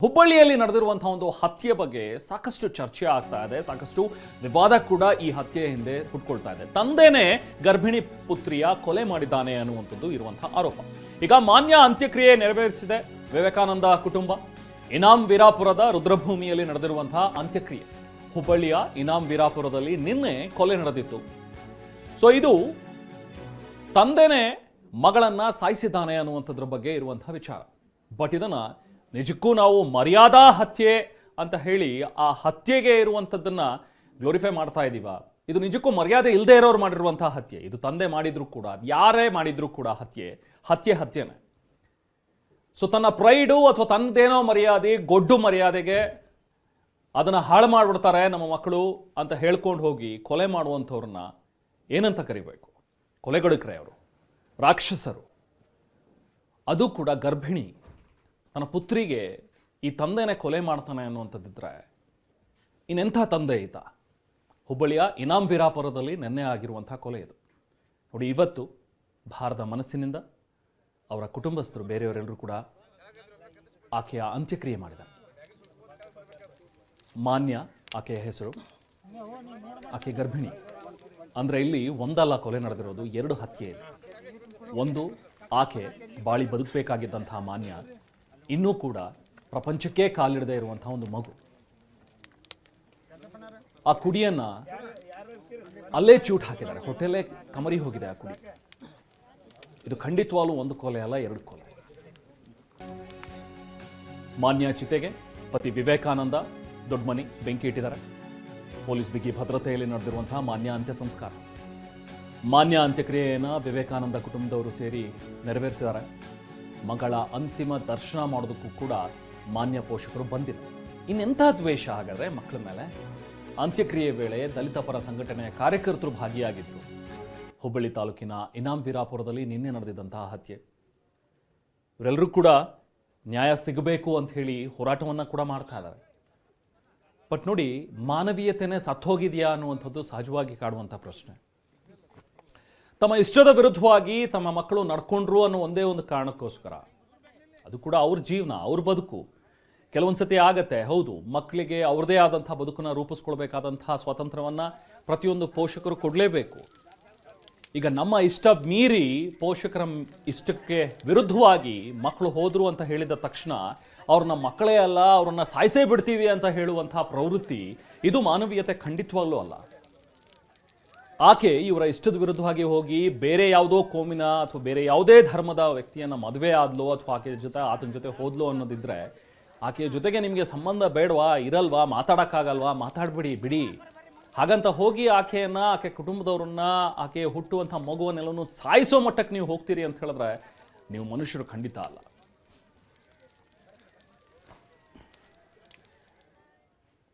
ಹುಬ್ಬಳ್ಳಿಯಲ್ಲಿ ನಡೆದಿರುವಂತಹ ಒಂದು ಹತ್ಯೆ ಬಗ್ಗೆ ಸಾಕಷ್ಟು ಚರ್ಚೆ ಆಗ್ತಾ ಇದೆ, ಸಾಕಷ್ಟು ವಿವಾದ ಕೂಡ ಈ ಹತ್ಯೆ ಹಿಂದೆ ಹುಟ್ಕೊಳ್ತಾ ಇದೆ. ತಂದೆನೇ ಗರ್ಭಿಣಿ ಪುತ್ರಿಯ ಕೊಲೆ ಮಾಡಿದ್ದಾನೆ ಅನ್ನುವಂಥದ್ದು ಇರುವಂತಹ ಆರೋಪ. ಈಗ ಮಾನ್ಯ ಅಂತ್ಯಕ್ರಿಯೆ ನೆರವೇರಿಸಿದೆ ವಿವೇಕಾನಂದ ಕುಟುಂಬ. ಇನಾಂ ವೀರಾಪುರದ ರುದ್ರಭೂಮಿಯಲ್ಲಿ ನಡೆದಿರುವಂತಹ ಅಂತ್ಯಕ್ರಿಯೆ. ಹುಬ್ಬಳ್ಳಿಯ ಇನಾಂ ವೀರಾಪುರದಲ್ಲಿ ನಿನ್ನೆ ಕೊಲೆ ನಡೆದಿತ್ತು. ಸೊ ಇದು ತಂದೆನೇ ಮಗಳನ್ನ ಸಾಯಿಸಿದ್ದಾನೆ ಅನ್ನುವಂಥದ್ರ ಬಗ್ಗೆ ಇರುವಂತಹ ವಿಚಾರ. ಬಟ್ ಇದನ್ನ ನಿಜಕ್ಕೂ ನಾವು ಮರ್ಯಾದಾ ಹತ್ಯೆ ಅಂತ ಹೇಳಿ ಆ ಹತ್ಯೆಗೆ ಇರುವಂಥದ್ದನ್ನ ಗ್ಲೋರಿಫೈ ಮಾಡ್ತಾ ಇದ್ದೀವ? ಇದು ನಿಜಕ್ಕೂ ಮರ್ಯಾದೆ ಇಲ್ಲದೆ ಇರೋರು ಮಾಡಿರುವಂತಹ ಹತ್ಯೆ. ಇದು ತಂದೆ ಮಾಡಿದ್ರು ಕೂಡ, ಯಾರೇ ಮಾಡಿದ್ರು ಕೂಡ ಹತ್ಯೆನೇ. ಸೊ ತನ್ನ ಪ್ರೈಡು ಅಥವಾ ತನ್ನದೇನೋ ಮರ್ಯಾದೆ, ಗೊಡ್ಡು ಮರ್ಯಾದೆಗೆ ಅದನ್ನ ಹಾಳು ಮಾಡಿಬಿಡ್ತಾರೆ ನಮ್ಮ ಮಕ್ಕಳು ಅಂತ ಹೇಳ್ಕೊಂಡು ಹೋಗಿ ಕೊಲೆ ಮಾಡುವಂಥವ್ರನ್ನ ಏನಂತ ಕರಿಬೇಕು? ಕೊಲೆಗಡುಕರೇ ಅವರು, ರಾಕ್ಷಸರು. ಅದು ಕೂಡ ಗರ್ಭಿಣಿ ತನ್ನ ಪುತ್ರಿಗೆ ಈ ತಂದೆನೇ ಕೊಲೆ ಮಾಡ್ತಾನೆ ಅನ್ನುವಂಥದ್ದಿದ್ರೆ ಇನ್ನೆಂಥ ತಂದೆ ಈತ? ಹುಬ್ಬಳ್ಳಿಯ ಇನಾಂ ವೀರಾಪುರದಲ್ಲಿ ನಿನ್ನೆ ಆಗಿರುವಂಥ ಕೊಲೆ ಇದು. ನೋಡಿ, ಇವತ್ತು ಭಾರದ ಮನಸ್ಸಿನಿಂದ ಅವರ ಕುಟುಂಬಸ್ಥರು ಬೇರೆಯವರೆಲ್ಲರೂ ಕೂಡ ಆಕೆಯ ಅಂತ್ಯಕ್ರಿಯೆ ಮಾಡಿದ್ದಾರೆ. ಮಾನ್ಯ ಆಕೆಯ ಹೆಸರು, ಆಕೆ ಗರ್ಭಿಣಿ. ಅಂದರೆ ಇಲ್ಲಿ ಒಂದಲ್ಲ ಕೊಲೆ ನಡೆದಿರೋದು, ಎರಡು ಹತ್ಯೆ ಇದೆ. ಒಂದು, ಆಕೆ ಬಾಳಿ ಬದುಕಬೇಕಾಗಿದ್ದಂತಹ ಮಾನ್ಯ, ಇನ್ನೂ ಕೂಡ ಪ್ರಪಂಚಕ್ಕೆ ಕಾಲಿಡದೆ ಇರುವಂತಹ ಒಂದು ಮಗು. ಆ ಕುಡಿಯನ್ನ ಅಲ್ಲೇ ಚ್ಯೂಟ್ ಹಾಕಿದ್ದಾರೆ, ಹೊಟ್ಟೆಲ್ಲೇ ಕಮರಿ ಹೋಗಿದೆ ಆ ಕುಡಿ. ಇದು ಖಂಡಿತವಾಗ್ಲೂ ಒಂದು ಕೊಲೆ ಅಲ್ಲ, ಎರಡು ಕೊಲೆ. ಮಾನ್ಯ ಚಿತೆಗೆ ಪತಿ ವಿವೇಕಾನಂದ ದೊಡ್ಡ ಮನಿ ಬೆಂಕಿ ಇಟ್ಟಿದ್ದಾರೆ. ಪೊಲೀಸ್ ಬಿಗಿ ಭದ್ರತೆಯಲ್ಲಿ ನಡೆದಿರುವಂತಹ ಮಾನ್ಯ ಅಂತ್ಯ ಸಂಸ್ಕಾರ. ಮಾನ್ಯ ಅಂತ್ಯಕ್ರಿಯೆಯನ್ನು ವಿವೇಕಾನಂದ ಕುಟುಂಬದವರು ಸೇರಿ ನೆರವೇರಿಸಿದ್ದಾರೆ. ಮಗಳ ಅಂತಿಮ ದರ್ಶನ ಮಾಡೋದಕ್ಕೂ ಕೂಡ ಮಾನ್ಯ ಪೋಷಕರು ಬಂದಿಲ್ಲ. ಇನ್ನೆಂಥ ದ್ವೇಷ ಹಾಗಾದರೆ ಮಕ್ಕಳ ಮೇಲೆ? ಅಂತ್ಯಕ್ರಿಯೆ ವೇಳೆ ದಲಿತ ಪರ ಸಂಘಟನೆಯ ಕಾರ್ಯಕರ್ತರು ಭಾಗಿಯಾಗಿದ್ದರು. ಹುಬ್ಬಳ್ಳಿ ತಾಲೂಕಿನ ಇನಾಂ ವೀರಾಪುರದಲ್ಲಿ ನಿನ್ನೆ ನಡೆದಿದ್ದಂತಹ ಹತ್ಯೆ. ಇವರೆಲ್ಲರೂ ಕೂಡ ನ್ಯಾಯ ಸಿಗಬೇಕು ಅಂತ ಹೇಳಿ ಹೋರಾಟವನ್ನು ಕೂಡ ಮಾಡ್ತಾ ಇದ್ದಾರೆ. ಬಟ್ ನೋಡಿ, ಮಾನವೀಯತೆನೇ ಸತ್ತೋಗಿದೆಯಾ ಅನ್ನುವಂಥದ್ದು ಸಹಜವಾಗಿ ಕಾಡುವಂಥ ಪ್ರಶ್ನೆ. ತಮ್ಮ ಇಷ್ಟದ ವಿರುದ್ಧವಾಗಿ ತಮ್ಮ ಮಕ್ಕಳು ನಡ್ಕೊಂಡ್ರು ಅನ್ನೋ ಒಂದೇ ಒಂದು ಕಾರಣಕ್ಕೋಸ್ಕರ, ಅದು ಕೂಡ ಅವ್ರ ಜೀವನ, ಅವ್ರ ಬದುಕು. ಕೆಲವೊಂದ್ಸತಿ ಆಗತ್ತೆ, ಹೌದು, ಮಕ್ಕಳಿಗೆ ಅವ್ರದೇ ಆದಂಥ ಬದುಕನ್ನು ರೂಪಿಸ್ಕೊಳ್ಬೇಕಾದಂತಹ ಸ್ವಾತಂತ್ರ್ಯವನ್ನು ಪ್ರತಿಯೊಂದು ಪೋಷಕರು ಕೊಡಲೇಬೇಕು. ಈಗ ನಮ್ಮ ಇಷ್ಟ ಮೀರಿ ಪೋಷಕರ ಇಷ್ಟಕ್ಕೆ ವಿರುದ್ಧವಾಗಿ ಮಕ್ಕಳು ಹೋದ್ರು ಅಂತ ಹೇಳಿದ ತಕ್ಷಣ ಅವ್ರನ್ನ ಮಕ್ಕಳೇ ಅಲ್ಲ, ಅವ್ರನ್ನ ಸಾಯಿಸೇ ಬಿಡ್ತೀವಿ ಅಂತ ಹೇಳುವಂತಹ ಪ್ರವೃತ್ತಿ, ಇದು ಮಾನವೀಯತೆ ಖಂಡಿತವಾಗ್ಲೂ ಅಲ್ಲ. ಆಕೆ ಇವರ ಇಷ್ಟದ ವಿರುದ್ಧವಾಗಿ ಹೋಗಿ ಬೇರೆ ಯಾವುದೋ ಕೋಮಿನ ಅಥವಾ ಬೇರೆ ಯಾವುದೇ ಧರ್ಮದ ವ್ಯಕ್ತಿಯನ್ನ ಮದುವೆ ಆದ್ಲೋ ಅಥವಾ ಆತನ ಜೊತೆ ಹೋದ್ಲೋ ಅನ್ನೋದಿದ್ರೆ, ಆಕೆಯ ಜೊತೆಗೆ ನಿಮಗೆ ಸಂಬಂಧ ಬೇಡವಾ, ಇರಲ್ವಾ, ಮಾತಾಡೋಕ್ಕಾಗಲ್ವಾ, ಮಾತಾಡ್ಬಿಡಿ, ಬಿಡಿ. ಹಾಗಂತ ಹೋಗಿ ಆಕೆಯನ್ನ, ಆಕೆ ಕುಟುಂಬದವ್ರನ್ನ, ಆಕೆ ಹುಟ್ಟುವಂಥ ಮಗುವನ್ನೆಲ್ಲನೂ ಸಾಯಿಸೋ ಮಟ್ಟಕ್ಕೆ ನೀವು ಹೋಗ್ತೀರಿ ಅಂತ ಹೇಳಿದ್ರೆ ನೀವು ಮನುಷ್ಯರು ಖಂಡಿತ ಅಲ್ಲ.